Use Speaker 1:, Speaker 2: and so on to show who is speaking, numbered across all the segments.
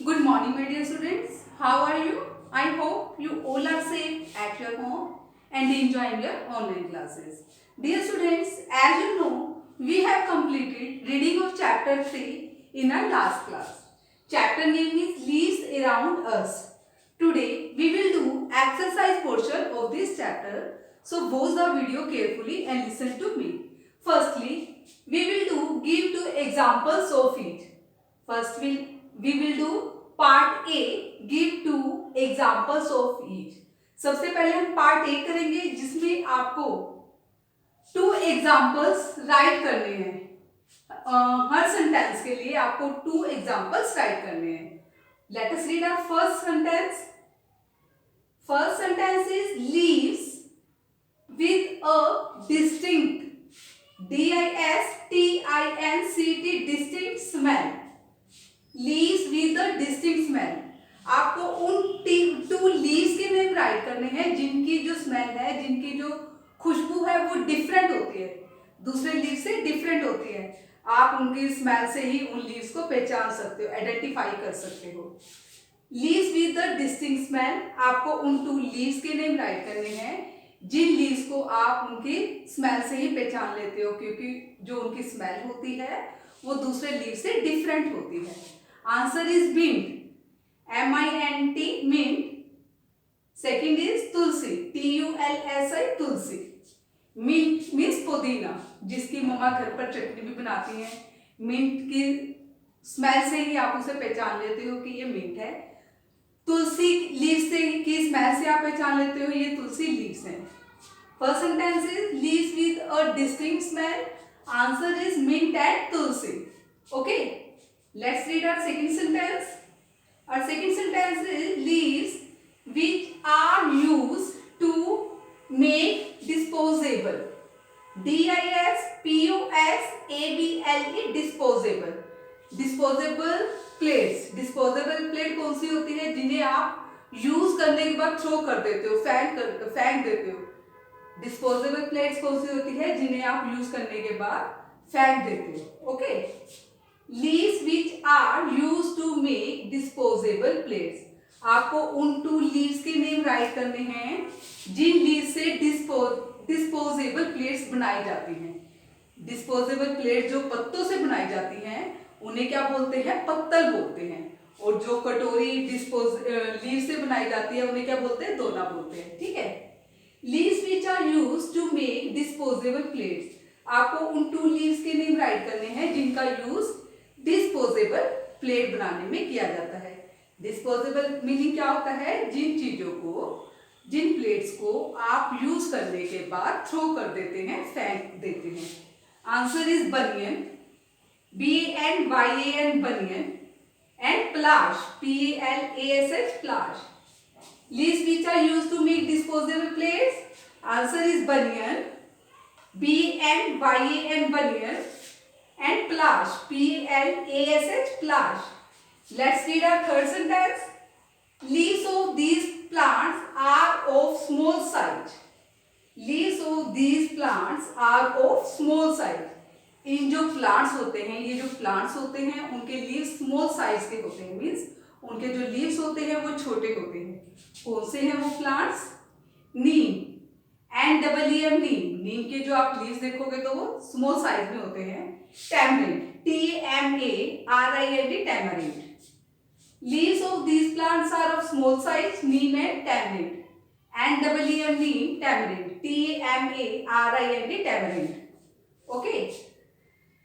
Speaker 1: Good morning, my dear students. How are you? I hope you all are safe at your home and enjoying your online classes. Dear students, as you know, we have completed reading of chapter 3 in our last class. Chapter name is Leaves Around Us. Today, we will do exercise portion of this chapter. So, watch the video carefully and listen to me. Firstly, we will give two examples of it. First, we will do part A give two examples of each. सबसे पहले हम part A करेंगे जिसमें आपको two examples write करने हैं। हर sentence के लिए आपको टू एग्जाम्पल्स राइट करने हैं। Let us read our first sentence. First sentence is leaves with a distinct DISTINCT distinct smell. Leaves with the distinct smell. आपको उन टू लीव्स के नेम राइट करने हैं जिनकी जो स्मेल है, जिनकी जो खुशबू है वो डिफरेंट होती है, दूसरे लीव से डिफरेंट होती है। आप उनकी स्मेल से ही उन लीव्स को पहचान सकते हो, आइडेंटिफाई कर सकते हो। Leaves with the distinct smell, आपको उन टू लीव्स के नेम राइट करने हैं जिन लीव्स को आप उनकी स्मेल से ही पहचान लेते हो, क्योंकि जो उनकी स्मेल होती है वो दूसरे लीव से डिफरेंट होती है। Answer is mint, MINT mint. Second is tulsi, TULSI tulsi. Mint means pudina, जिसकी मम्मा घर पर चटनी भी बनाती हैं। मिंट की स्मेल से ही आप उसे पहचान लेते हो कि ये मिंट है। तुलसी लीव से की स्मेल से आप पहचान लेते हो ये तुलसी लीव्स हैं। First sentence is leaves with a distinct smell. Answer is mint and tulsi. Okay, let's read our second sentence. Our second sentence is leaves which are used to make disposable. DISPOSABLE disposable. Disposable plates. Disposable plate कौन सी होती है? जिन्हें आप use करने के बाद throw कर देते हो, फेंक देते हो। डिस्पोजेबल प्लेट्स कौन सी होती है? जिन्हें आप यूज करने के बाद फेंक देते हो। Okay, leaves which are used to make disposable plates. आपको उन टू लीव्स के नेम राइट करने हैं जिन लीव से डिस्पोजेबल प्लेट्स बनाई जाती हैं। डिस्पोजेबल प्लेट जो पत्तों से बनाई जाती हैं उन्हें क्या बोलते हैं? पत्तल बोलते हैं। और जो कटोरी लीव से बनाई जाती है उन्हें क्या बोलते हैं? दोना बोलते हैं। ठीक है, leaves which are used to make disposable plates, आपको उन टू लीव्स के नेम राइट करने हैं जिनका यूज डिस्पोजेबल प्लेट बनाने में किया जाता है। डिस्पोजेबल मीनिंग क्या होता है? जिन चीजों को, जिन प्लेट्स को आप यूज करने के बाद थ्रो कर देते हैं, फेंक देते हैं। Answer is banyan, BANYAN banyan, and plash, PLASH plash. Leaves which are used to make disposable plates. Answer is banyan, BNYAN banyan, and plash, PLASH plash. Let's read our third sentence. Leaves of these plants are of small size. Leaves of these plants are of small size. इन जो plants होते हैं, ये जो plants होते हैं उनके leaves small size के होते हैं, मीन्स उनके जो लीव्स होते हैं वो छोटे होते हैं। कौन से हैं वो प्लांट्स? नीम, NEEM नीम। नीम के जो आप लीव्स देखोगे तो वो स्मॉल साइज में होते हैं। Tamarind, TAMARIND tamarind. Leaves of these plants are of small size, neem and tamarind. NEEM neem, tamarind, TAMARIND tamarind. Okay,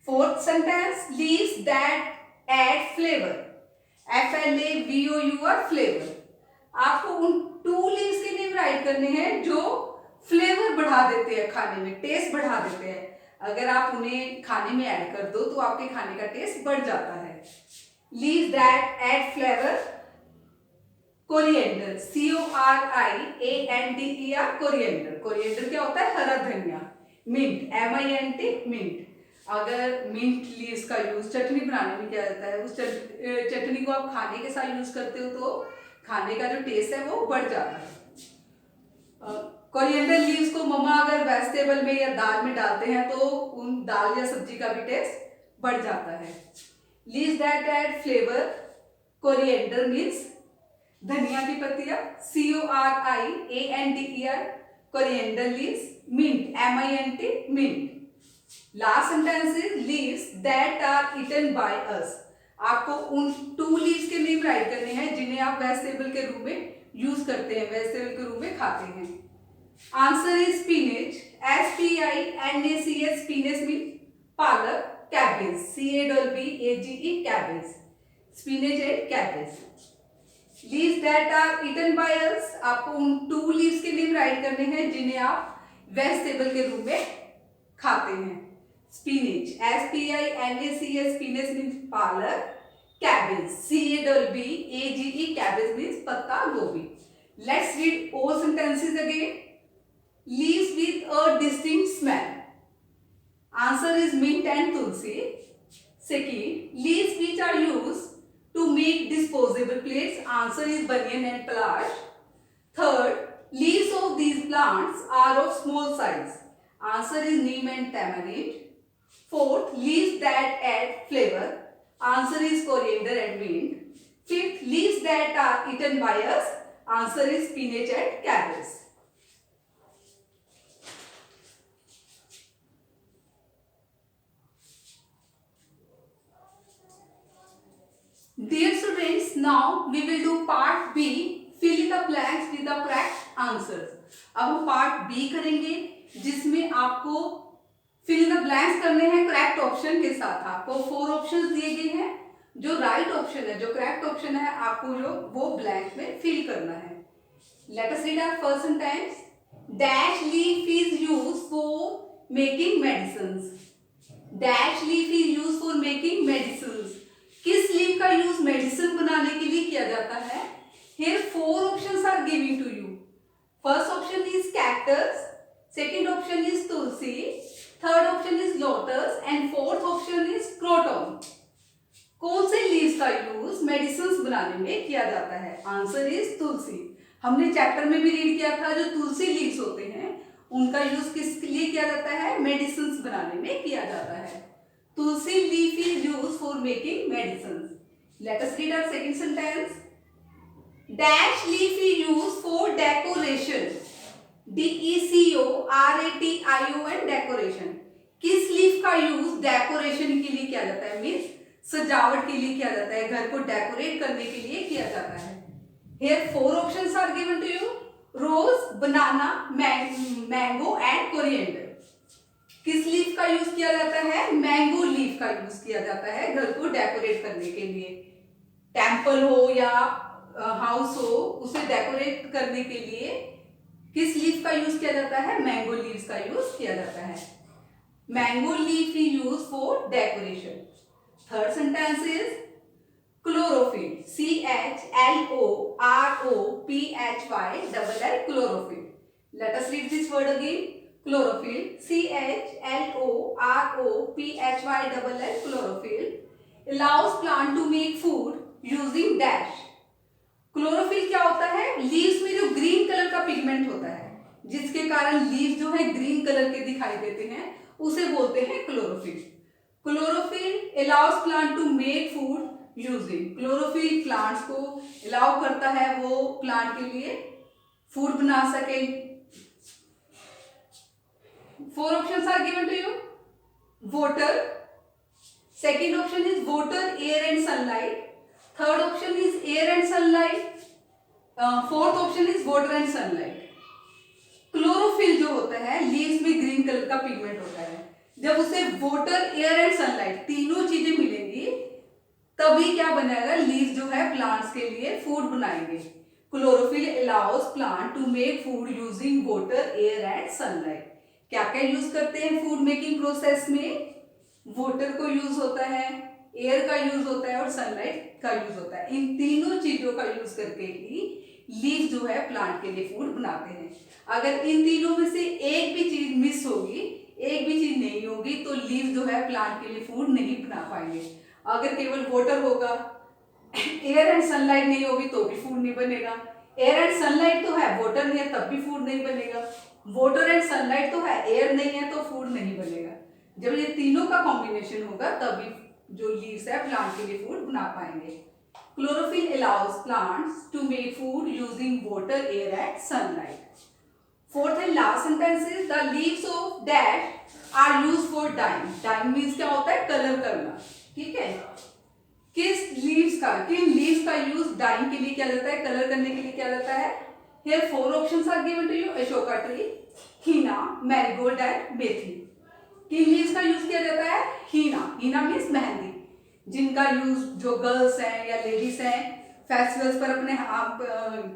Speaker 1: fourth sentence, leaves that add flavour, FLAVOUR flavour. आपको उन टू लीव्स के name write करने हैं जो flavour बढ़ा देते हैं, खाने में टेस्ट बढ़ा देते हैं। अगर आप उन्हें खाने में ऐड कर दो तो आपके खाने का टेस्ट बढ़ जाता है। Leaves that add flavour, coriander, CORIANDER coriander. Coriander क्या होता है? हरा धनिया। Mint, MINT mint. अगर मिंट लीव्स का यूज चटनी बनाने में किया जाता है, उस चटनी को आप खाने के साथ यूज करते हो तो खाने का जो टेस्ट है वो बढ़ जाता है। कोरिएंडर लीव्स को मम्मा अगर वेजिटेबल में या दाल में डालते हैं तो उन दाल या सब्जी का भी टेस्ट बढ़ जाता है। Leaves that add flavour, coriander means धनिया की पत्तियां, CORIANDER coriander leaves, mint MINT mint. Last sentence is leaves that are eaten by us. आपको उन 2 लीव्स के नेम राइट करने हैं जिन्हें आप वेजिटेबल के रूप में यूज करते हैं, वेजिटेबल के रूप में खाते हैं। Answer is spinach, SPINACH, spinach mean पालक, cabbage, CABBAGE cabbage, spinach and cabbage. Leaves that are eaten by us, आपको उन 2 लीव्स के नेम राइट करने हैं जिन्हें आप वेजिटेबल के रूप में खाते हैं। स्पिनच, SPINACH, स्पिनच मीन्स पालक, कैबेज, CABBAGE कैबेज मीन्स पत्ता गोभी। Let's read all sentences again. Leaves with a distinct smell. Answer is mint and tulsi. Second, leaves which are used to make disposable plates. Answer is banyan and palash. Third, leaves of these plants are of small size. Answer is neem and tamarind. Fourth, leaves that add flavor. Answer is coriander and mint. Fifth, leaves that are eaten by us. Answer is spinach and cabbage. Dear students, now we will do part B, fill in the blanks with the correct answers. अब हम part B करेंगे जिसमें आपको fill in the blanks करने हैं correct option के साथ। आपको 4 ऑप्शंस दिए गए हैं, जो राइट ऑप्शन है, जो करेक्ट ऑप्शन है, आपको जो वो ब्लैंक में फिल करना है। Let us read our first sentence. Dash leaf is used for making medicines. Dash leaf is used for making medicines. किस लीफ का यूज मेडिसिन बनाने के लिए किया जाता है? Here 4 options are given to you. First option is cactus, second option is tulsi, third option is lotus and fourth option is croton. कौन से लीव्स का यूज मेडिसिन बनाने में किया जाता है? आंसर इज तुलसी। हमने चैप्टर में भी रीड किया था, जो तुलसी लीव्स होते हैं उनका यूज किस लिए किया जाता है? मेडिसिन बनाने में किया जाता है। Tulsi leaf is used for making medicines. Let us read our second sentence. Dash leaf is used for decoration. DECORATIO and decoration. किस लीफ का यूज डेकोरेशन के लिए किया जाता है? मीन्स सजावट के लिए किया जाता है, घर को डेकोरेट करने के लिए किया जाता है। Here 4 options are given to you. Rose, banana, mango and coriander. किस लीफ का यूज किया जाता है? मैंगो लीफ का यूज किया जाता है घर को डेकोरेट करने के लिए। टेम्पल हो या हाउस हो, उसे डेकोरेट करने के लिए किस लीफ का यूज किया जाता है? मैंगो लीव्स का यूज किया जाता है। Mango leaf is use for decoration. Third sentence is chlorophyll, CHLOROPHY chlorophyll. Late us read this word again. Chlorophyll, CHLOROPHYLL chlorophyll allows plant to make food using dash. Chlorophyll क्या होता है? Leaves में जो green colour का pigment होता है, जिसके कारण लीव जो है ग्रीन कलर के दिखाई देते हैं, उसे बोलते हैं chlorophyll. Chlorophyll allows plant to make food using. Chlorophyll plants को अलाउ करता है वो प्लांट के लिए फूड बना सके। 4 options are given to you. Water. Second option is water, air and sunlight. Third option is air and sunlight. Fourth option is water and sunlight. Chlorophyll जो होता है लीव्स में ग्रीन कलर का pigment होता है। जब उसे वाटर, एयर एंड सनलाइट तीनों चीजें मिलेंगी तभी क्या बनेगा? लीव्स जो है प्लांट्स के लिए फूड बनाएंगे। Chlorophyll allows plant to make food using water, air and sunlight. क्या क्या यूज करते हैं फूड मेकिंग प्रोसेस में? वाटर को यूज होता है, एयर का यूज होता है और सनलाइट का यूज होता है। इन तीनों चीजों का यूज करके ही लीव जो है प्लांट के लिए फूड बनाते हैं। अगर इन तीनों में से एक भी चीज मिस होगी, एक भी चीज नहीं होगी, तो लीव जो है प्लांट के लिए फूड नहीं बना पाएंगे। अगर केवल वाटर होगा, एयर एंड सनलाइट नहीं होगी तो भी फूड नहीं बनेगा। एयर एंड सनलाइट तो है, वाटर नहीं है तब भी फूड नहीं बनेगा। वाटर एंड सनलाइट तो है, एयर नहीं है तो फूड नहीं बनेगा। जब ये तीनों का कॉम्बिनेशन होगा तभी जो लीव्स है प्लांट के लिए फूड बना पाएंगे। Chlorophyll allows plants to make food using water, air and sunlight. Fourth and last sentence is the leaves of dash are used for dyeing. Dyeing means क्या होता है? कलर करना. ठीक है. किन लीव्स का यूज डाइंग के लिए किया जाता है, कलर करने के लिए किया जाता है? Here 4 options are given to you. Ashoka tree, heena, marigold and methi. किन लीव्स का यूज किया जाता है? हीना मीन्स मेहंदी, जिनका यूज जो गर्ल्स हैं या लेडीज हैं फेस्टिवल्स पर अपने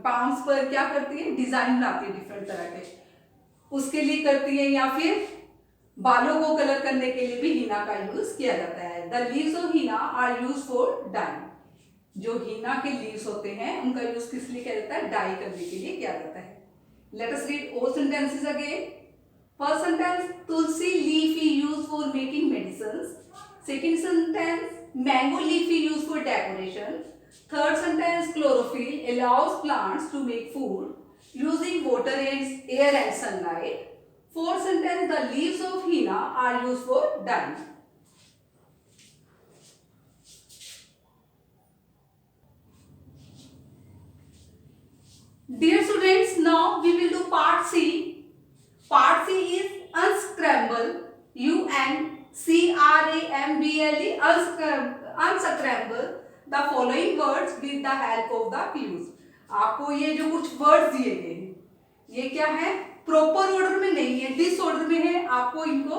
Speaker 1: पाम्स पर क्या करती है? डिजाइन बनाती है डिफरेंट तरह के, उसके लिए करती है, या फिर बालों को कलर करने के लिए भी हीना का यूज किया जाता है. The leaves of henna are use for dyeing. जो हीना के लीव्स होते हैं उनका यूज किस लिए किया जाता है? डाई करने के लिए किया जाता है. Let us read all sentences again. First sentence, Tulsi leaf is used for making medicines. Second sentence, mango leaf is used for decoration. Third sentence, chlorophyll allows plants to make food using water, air and sunlight. Fourth sentence, the leaves of henna are used for dyeing. Dear students, now we will do part C. Part C is unscramble. UNCRAMBLE. Unscramble the following words with the help of the clues. आपको ये जो कुछ words दिए गए हैं, ये क्या है? प्रॉपर ऑर्डर में नहीं है, डिसऑर्डर में है. आपको इनको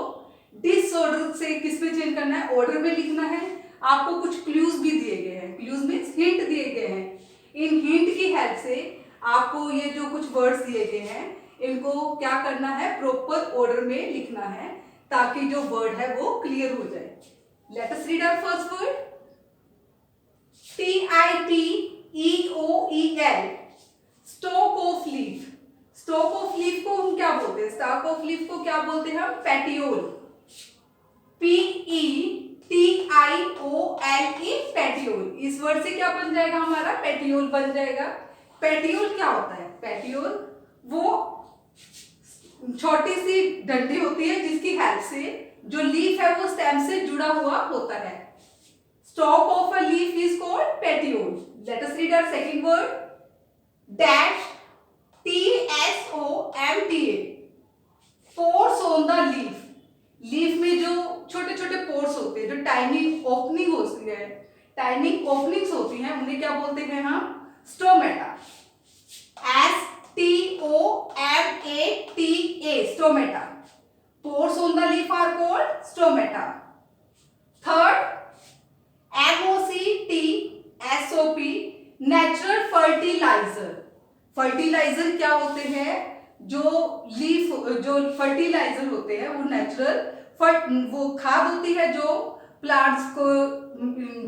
Speaker 1: डिसऑर्डर से किस पे चेंज करना है? ऑर्डर में लिखना है. आपको कुछ क्लूज भी दिए गए हैं. क्लूज मीन्स हिंट दिए गए हैं. इन हिंट की हेल्प से आपको ये जो कुछ वर्ड्स दिए गए हैं इनको क्या करना है? प्रॉपर ऑर्डर में लिखना है, ताकि जो वर्ड है वो क्लियर हो जाए. Let us read our first word. TITEOEL. Stalk of leaf. Stalk of leaf को हम क्या बोलते हैं? स्टॉक ऑफ लीफ को क्या बोलते हैं हम? पेटियोल. PETIOLE. पेटियोल. इस वर्ड से क्या बन जाएगा हमारा? पेटियोल बन जाएगा. पेटियोल क्या होता है? पेटियोल वो छोटी सी डंडी होती है जिसकी हेल्प से जो लीफ है वो स्टेम से जुड़ा हुआ होता है. Stalk of a leaf is called petiole. Let us read our second word. Dash. TSOMTA. Pores on the leaf. Leaf में जो छोटे छोटे पोर्स होते हैं, जो टाइनी ओपनिंग होती है, टाइनी ओपनिंग्स होती हैं, उन्हें क्या बोलते हैं हम? Stomata. STOMATA. Stomata. Pores on the leaf are called stomata. Third, MOCTSOP. Natural fertilizer. Fertilizer क्या होते हैं? जो लीफ जो फर्टिलाइजर होते हैं वो नेचुरल वो खाद होती है जो प्लांट्स को,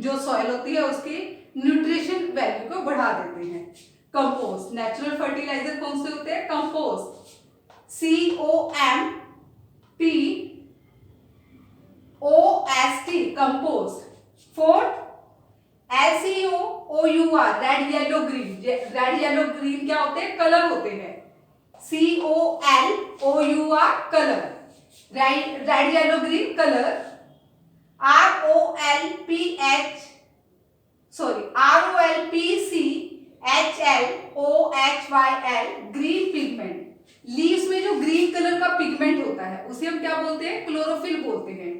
Speaker 1: जो सॉइल होती है उसकी न्यूट्रिशन वैल्यू को बढ़ा देते हैं. कंपोस्ट. नेचुरल फर्टिलाइजर कौन से होते हैं? Compost. COMPOST. Compost. Fourth, LCOOUR. Red yellow green. Red yellow green क्या होते हैं? कलर होते हैं. COLOUR. Colour. Red yellow green colour. ROLPCHLOHYL. Green pigment. Leaves में जो ग्रीन कलर का पिगमेंट होता है उसे हम क्या बोलते हैं? क्लोरोफिल बोलते हैं.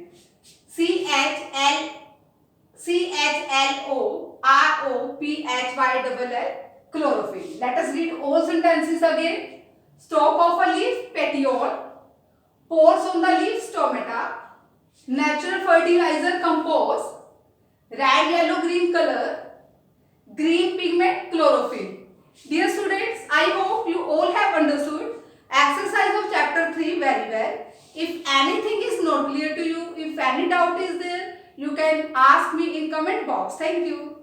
Speaker 1: CHLOROPHYLL. Chlorophyll. Let us read all sentences again. Stalk of a leaf, petiole. Pores on the leaf, stomata. Natural fertilizer, compost. Red, yellow, green color. Green pigment, chlorophyll. Dear students, I hope you all have understood exercise of chapter 3 very well. If anything is not clear to you, if any doubt is there, you can ask me in comment box. Thank you.